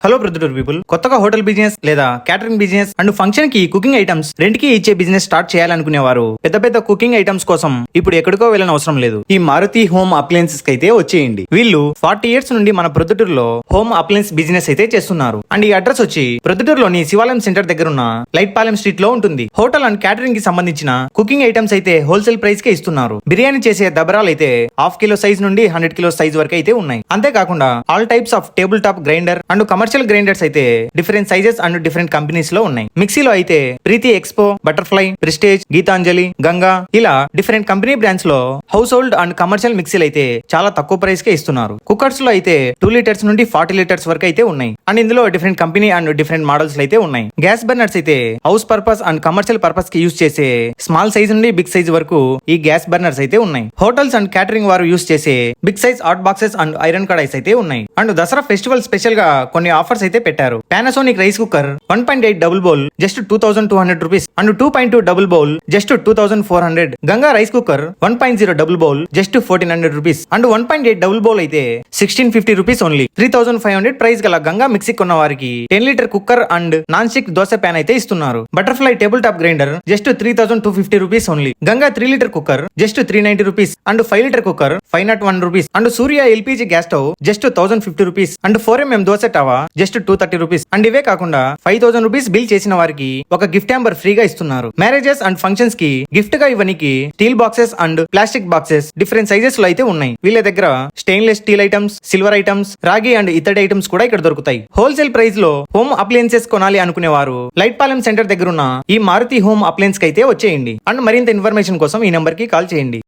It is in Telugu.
హలో బ్రదర్ పీపుల్, కొత్తగా హోటల్ బిజినెస్ లేదా క్యాటరింగ్ బిజినెస్ అండ్ ఫంక్షన్ కి కుకింగ్ ఐటమ్స్ రెంట్కి ఇచ్చే బిజినెస్ స్టార్ట్ చేయాలనుకునేవారు పెద్ద పెద్ద కుకింగ్ ఐటమ్స్ కోసం ఇప్పుడు ఎక్కడికో వెళ్ళని అవసరం లేదు. ఈ మారుతి హోమ్ అప్లయన్సెస్ కి అయితే వచ్చేయండి. వీళ్ళు 40 years నుండి మన ప్రొద్దుటూరులో హోమ్ అప్లయన్స్ బిజినెస్ అయితే చేస్తున్నారు. అండ్ ఈ అడ్రస్ వచ్చి ప్రొద్దుటూరులోని శివాలయం సెంటర్ దగ్గర ఉన్న లైట్ పాలెం స్ట్రీట్ లో ఉంటుంది. హోటల్ అండ్ క్యాటరింగ్ కి సంబంధించిన కుకింగ్ ఐటమ్స్ అయితే హోల్సేల్ ప్రైస్ కే ఇస్తున్నారు. బిర్యానీ చేసే దబరాలు అయితే ½ కిలో సైజ్ నుండి 100 కిలో సైజ్ వరకు అయితే ఉన్నాయి. అంతేకాకుండా all types of table top grinder and commercial grinders అయితే different sizes and different companies లో ఉన్నాయి. మిక్సీలో అయితే ప్రీతి ఎక్స్పో, బటర్ఫ్లై, ప్రెస్టేజ్, గీతాంజలి, గంగా ఇలా డిఫరెంట్ కంపెనీ బ్రాండ్స్ లో హౌస్ హోల్డ్ అండ్ కమర్షియల్ మిక్సీలు అయితే చాలా తక్కువ ప్రైస్ కే ఇస్తున్నారు. కుక్కర్స్ లో అయితే 2 లీటర్స్ నుండి 40 లీటర్స్ వరకు అయితే ఉన్నాయి. అండ్ ఇందులో different company and different models అయితే ఉన్నాయి. గ్యాస్ బర్నర్స్ అయితే house purpose and commercial purpose కి యూస్ చేసే స్మాల్ సైజ్ నుండి బిగ్ సైజ్ వరకు ఈ గ్యాస్ బర్నర్స్ అయితే ఉన్నాయి. హోటల్స్ అండ్ క్యాటరింగ్ వారు యూస్ చేసే big size hot boxes and iron kadais అయితే ఉన్నాయి. అండ్ దసరా ఫెస్టివల్ స్పెషల్ గా కొన్ని ఆఫర్స్ అయితే పెట్టారు. Panasonic rice cooker 1.8 double bowl just 2200 rupees and 2.2 double bowl just 2400. Ganga rice cooker 1.0 double bowl just 1400 rupees and 1.8 double bowl అయితే 1650 రూపీస్ ఓన్లీ. 3500 ప్రైస్ గల గంగా మిక్సీ కొన్న వారికి 10 litre cooker and non stick dosa pan అయితే ఇస్తున్నారు. Butterfly table top grinder just 3250 rupees only. Ganga 3 litre cooker just 390 rupees and 5 litre cooker 501 rupees and Surya LPG gas stove just 1050 rupees and 4mm dosa టవా just 230 rupees. And ఇవే కాకుండా 5000 రూపీస్ బిల్ చేసిన వారికి ఒక గిఫ్ట్ హ్యాంబర్ ఫ్రీగా ఇస్తున్నారు. మ్యారేజెస్ అండ్ ఫంక్షన్స్ కి గిఫ్ట్ గా ఇవ్వనికి steel boxes and plastic boxes different sizes లో అయితే ఉన్నాయి. వీళ్ళ దగ్గర stainless steel items, silver items, రాగి అండ్ ఇతడి ఐటమ్స్ కూడా ఇక్కడ దొరుకుతాయి. హోల్సేల్ ప్రైస్ లో హోమ్ అప్లయన్సెస్ కొనాలి అనుకునేవారు లైట్ పాలెం సెంటర్ దగ్గర ఉన్న ఈ మారుతి హోమ్ అప్లయన్స్ కి అయితే వచ్చేయండి. అండ్ మరింత ఇన్ఫర్మేషన్ కోసం ఈ నెంబర్ కి కాల్ చేయండి.